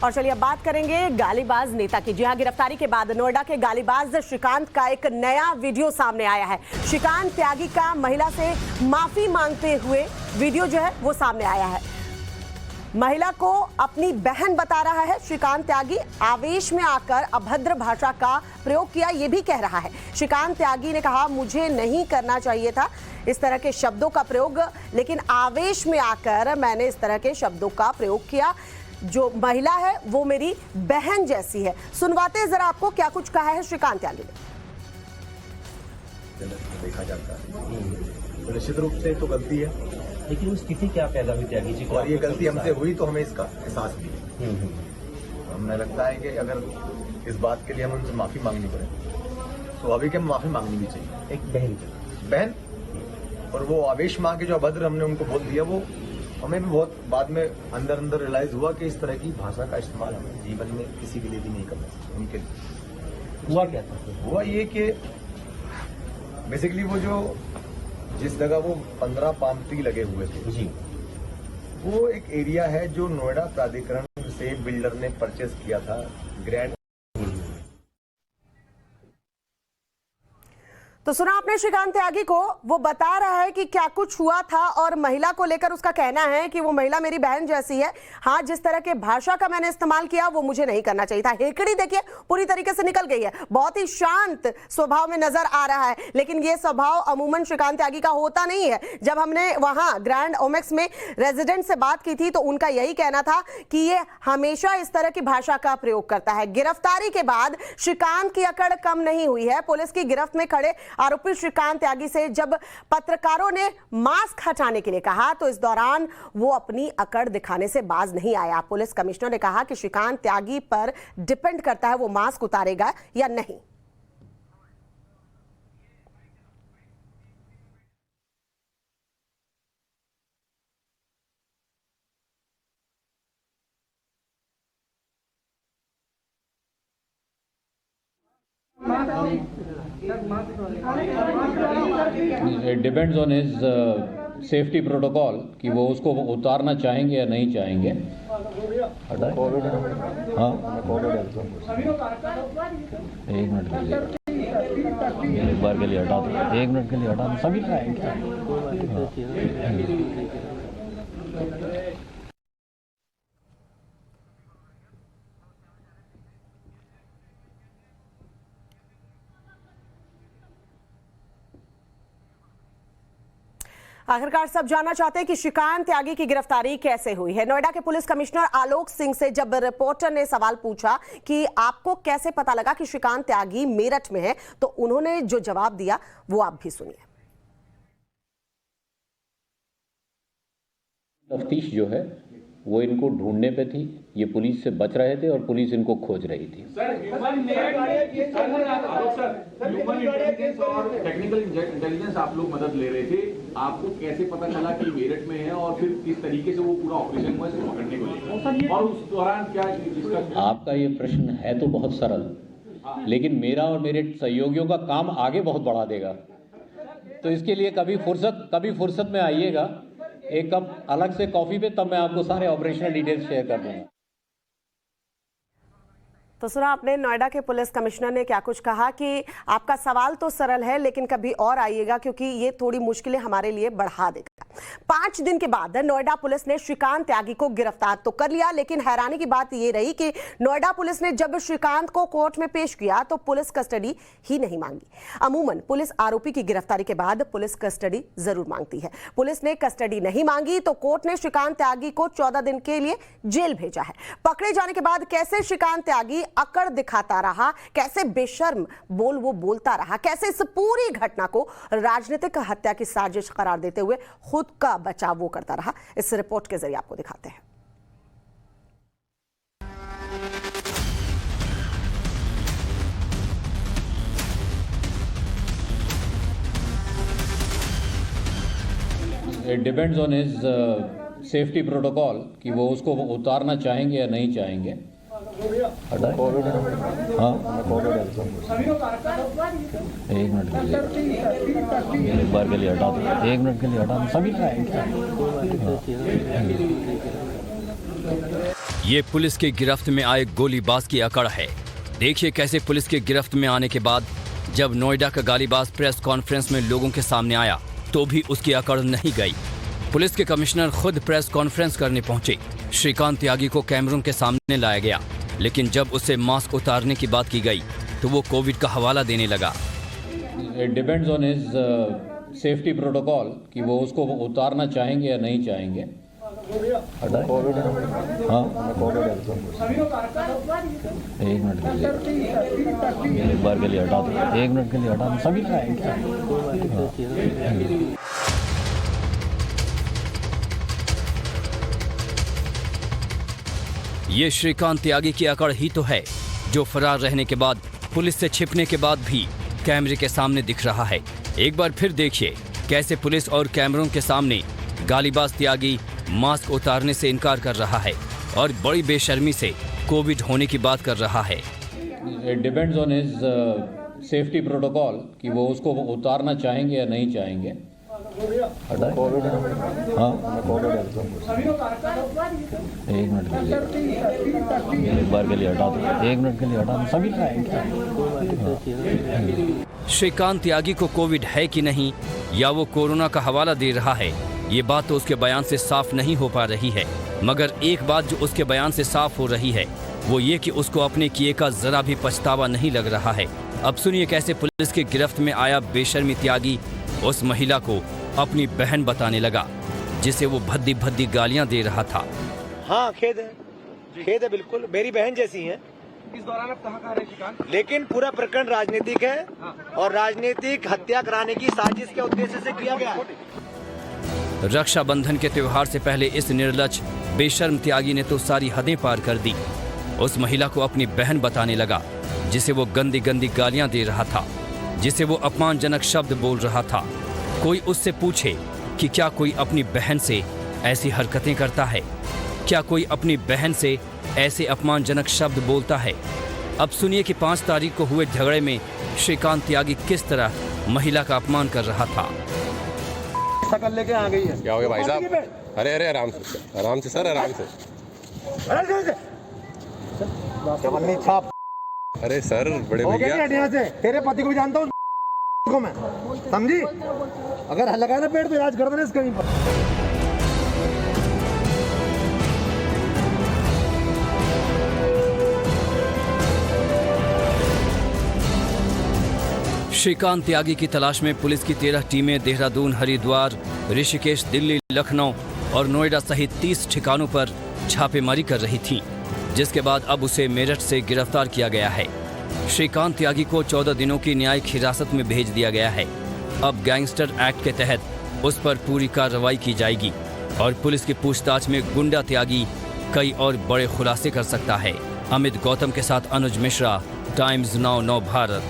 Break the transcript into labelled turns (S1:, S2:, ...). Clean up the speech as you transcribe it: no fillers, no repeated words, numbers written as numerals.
S1: और चलिए अब बात करेंगे गालीबाज नेता की। जी हां, गिरफ्तारी के बाद नोएडा के गालीबाज श्रीकांत का एक नया वीडियो सामने आया है। श्रीकांत त्यागी का महिला से माफी मांगते हुए वीडियो जो है वो सामने आया है। महिला को अपनी बहन बता रहा है श्रीकांत त्यागी। आवेश में आकर अभद्र भाषा का प्रयोग किया, ये भी कह रहा है। श्रीकांत त्यागी ने कहा मुझे नहीं करना चाहिए था इस तरह के शब्दों का प्रयोग, लेकिन आवेश में आकर मैंने इस तरह के शब्दों का प्रयोग किया। जो महिला है वो मेरी बहन जैसी है। सुनवाते हैं जरा आपको क्या कुछ कहा है श्रीकांत त्यागी ने।
S2: देखा जाता है तो निश्चित रूप से तो गलती है,
S3: लेकिन वो स्थिति क्या पैदा हुई त्यागी जी को?
S2: और ये गलती हमसे हुई तो हमें इसका एहसास भी है। हमें लगता है कि अगर इस बात के लिए हम उनसे माफी मांगनी पड़े तो अभी के माफी मांगनी भी चाहिए।
S3: एक बहन
S2: और वो आवेश मां के जो अभद्र हमने उनको बोल दिया, वो हमें भी बहुत बाद में अंदर रियलाइज हुआ कि इस तरह की भाषा का इस्तेमाल हमें जीवन में किसी के लिए भी नहीं करना चाहिए। उनके लिए
S3: हुआ क्या था?
S2: हुआ ये कि बेसिकली वो जो जिस जगह वो 15 पाम ट्री लगे हुए थे
S3: जी,
S2: वो एक एरिया है जो नोएडा प्राधिकरण से बिल्डर ने परचेज किया था ग्रैंड।
S1: तो सुना आपने श्रीकांत त्यागी को, वो बता रहा है कि क्या कुछ हुआ था और महिला को लेकर उसका कहना है कि वो महिला मेरी बहन जैसी है। हाँ, जिस तरह के भाषा का मैंने इस्तेमाल किया वो मुझे नहीं करना चाहिए था। हेकड़ी देखिए पूरी तरीके से निकल गई है। बहुत ही शांत स्वभाव में नजर आ रहा है, लेकिन ये स्वभाव अमूमन श्रीकांत त्यागी का होता नहीं है। जब हमने वहां ग्रैंड ओमेक्स में रेजिडेंट से बात की थी तो उनका यही कहना था कि ये हमेशा इस तरह की भाषा का प्रयोग करता है। गिरफ्तारी के बाद श्रीकांत की अकड़ कम नहीं हुई है। पुलिस की गिरफ्त में खड़े आरोपी श्रीकांत त्यागी से जब पत्रकारों ने मास्क हटाने के लिए कहा तो इस दौरान वो अपनी अकड़ दिखाने से बाज नहीं आया। पुलिस कमिश्नर ने कहा कि श्रीकांत त्यागी पर डिपेंड करता है वो मास्क उतारेगा या नहीं।
S4: It depends on his safety protocol कि वो उसको उतारना चाहेंगे या नहीं चाहेंगे। हाँ, एक मिनट के लिए, एक बार के लिए हटा दो, एक मिनट के लिए हटा दो, सभी क्या?
S1: आखिरकार सब जानना चाहते हैं कि श्रीकांत त्यागी की गिरफ्तारी कैसे हुई है। नोएडा के पुलिस कमिश्नर आलोक सिंह से जब रिपोर्टर ने सवाल पूछा कि आपको कैसे पता लगा कि श्रीकांत त्यागी मेरठ में है, तो उन्होंने जो जवाब दिया वो आप भी सुनिए।
S4: तफ्तीश जो है वो इनको ढूंढने पे थी, ये पुलिस से बच रहे थे और पुलिस इनको खोज रही थी।
S5: ह्यूमन इंटेलिजेंस और टेक्निकल इंटेलिजेंस आप लोग मदद ले रहे थे, आपको कैसे पता चला कि मेरठ में है और फिर किस तरीके से वो पूरा ऑपरेशन हुआ इसको पकड़ने को लेकर, और उस दौरान क्या इसका?
S4: आपका ये प्रश्न है तो बहुत सरल, लेकिन मेरा और मेरे सहयोगियों का काम आगे बहुत बढ़ा देगा। तो इसके लिए कभी फुर्सत में आइएगा एक कप अलग से कॉफी पे, तब मैं आपको सारे ऑपरेशनल डिटेल्स शेयर कर दूंगा।
S1: तो सुना आपने नोएडा के पुलिस कमिश्नर ने क्या कुछ कहा कि आपका सवाल तो सरल है लेकिन कभी और आइएगा क्योंकि ये थोड़ी मुश्किलें हमारे लिए बढ़ा देगा। 5 दिन के बाद नोएडा पुलिस ने श्रीकांत त्यागी को गिरफ्तार तो कर लिया, लेकिन हैरानी की बात यह रही कि नोएडा पुलिस ने जब श्रीकांत को कोर्ट में पेश किया तो पुलिस कस्टडी ही नहीं मांगी। अमूमन पुलिस आरोपी की गिरफ्तारी के बाद पुलिस कस्टडी जरूर मांगती है। पुलिस ने कस्टडी नहीं मांगी तो कोर्ट ने श्रीकांत त्यागी को 14 दिन के लिए जेल भेजा है। पकड़े जाने के बाद कैसे श्रीकांत त्यागी अकड़ दिखाता रहा, कैसे बेशर्म वो बोलता रहा, कैसे इस पूरी घटना को राजनीतिक हत्या की साजिश करार देते हुए खुद का बचाव वो करता रहा, इस रिपोर्ट के जरिए आपको दिखाते हैं।
S4: It depends on his safety protocol कि वो उसको उतारना चाहेंगे या नहीं चाहेंगे। हाँ, एक मिनट के लिए, एक बार के लिए हटा दो, एक मिनट के लिए हटा दो, सभी क्या?
S6: ये पुलिस की गिरफ्त में आए गोलीबाज की अकड़ है। देखिए कैसे पुलिस की गिरफ्त में आने के बाद जब नोएडा का गालीबाज प्रेस कॉन्फ्रेंस में लोगों के सामने आया तो भी उसकी अकड़ नहीं गई। पुलिस के कमिश्नर खुद प्रेस कॉन्फ्रेंस करने पहुंचे। श्रीकांत त्यागी को कैमरों के सामने लाया गया, लेकिन जब उससे मास्क उतारने की बात की गई तो वो कोविड का हवाला देने लगा।
S4: It depends on his safety protocol कि वो उसको उतारना चाहेंगे या नहीं चाहेंगे। हाँ, एक मिनट के लिए, एक बार के लिए हटा दो, एक मिनट के लिए हटा दो, सभी लगाएंगे।
S6: ये श्रीकांत त्यागी की अकड़ ही तो है जो फरार रहने के बाद, पुलिस से छिपने के बाद भी कैमरे के सामने दिख रहा है। एक बार फिर देखिए कैसे पुलिस और कैमरों के सामने गालीबाज त्यागी मास्क उतारने से इनकार कर रहा है और बड़ी बेशर्मी से कोविड होने की बात कर रहा है।
S4: It depends on his safety protocol कि वो उसको उतारना चाहेंगे या नहीं चाहेंगे। हाँ, एक मिनट के लिए, एक बार के लिए हटा दो, एक मिनट के लिए हटा दो, सभी लगाएंगे।
S6: श्रीकांत त्यागी को कोविड है कि नहीं या वो कोरोना का हवाला दे रहा है, ये बात तो उसके बयान से साफ नहीं हो पा रही है। मगर एक बात जो उसके बयान से साफ हो रही है वो ये कि उसको अपने किए का जरा भी पछतावा नहीं लग रहा है। अब सुनिए कैसे पुलिस की गिरफ्त में आया बेशर्मी त्यागी उस महिला को अपनी बहन बताने लगा जिसे वो भद्दी भद्दी गालियां दे रहा था।
S7: हाँ, खेद है बिल्कुल, मेरी बहन जैसी है। इस दौरान आप कहाँ रहे श्रीकांत? लेकिन पूरा प्रकरण राजनीतिक है और राजनीतिक हत्या कराने की साजिश के उद्देश्य से किया गया है।
S6: रक्षाबंधन के त्योहार से पहले इस निर्लज बेशर्म त्यागी ने तो सारी हदें पार कर दी। उस महिला को अपनी बहन बताने लगा जिसे वो गंदी गंदी गालियां दे रहा था, जिसे वो अपमानजनक शब्द बोल रहा था। कोई उससे पूछे कि क्या कोई अपनी बहन से ऐसी हरकतें करता है, क्या कोई अपनी बहन से ऐसे अपमानजनक शब्द बोलता है। अब सुनिए कि 5 तारीख को हुए झगड़े में श्रीकांत त्यागी किस तरह महिला का अपमान कर रहा था।
S7: शकल लेके आ गई है।
S8: क्या हो गया भाई साहब? अरे अरे आराम से सर, आराम से।
S7: जवानी छाप।
S8: अरे सर बड़े
S7: हो
S8: भैया,
S7: गया यहाँ से। तेरे पति को भी जानता हूँ को मैं, समझी? अगर लगाया ना पेड़ तो इलाज कर देना इसका।
S6: श्रीकांत त्यागी की तलाश में पुलिस की 13 टीमें देहरादून, हरिद्वार, ऋषिकेश, दिल्ली, लखनऊ और नोएडा सहित 30 ठिकानों पर छापेमारी कर रही थी, जिसके बाद अब उसे मेरठ से गिरफ्तार किया गया है। श्रीकांत त्यागी को 14 दिनों की न्यायिक हिरासत में भेज दिया गया है। अब गैंगस्टर एक्ट के तहत उस पर पूरी कार्रवाई की जाएगी और पुलिस की पूछताछ में गुंडा त्यागी कई और बड़े खुलासे कर सकता है। अमित गौतम के साथ अनुज मिश्रा, टाइम्स नाउ भारत।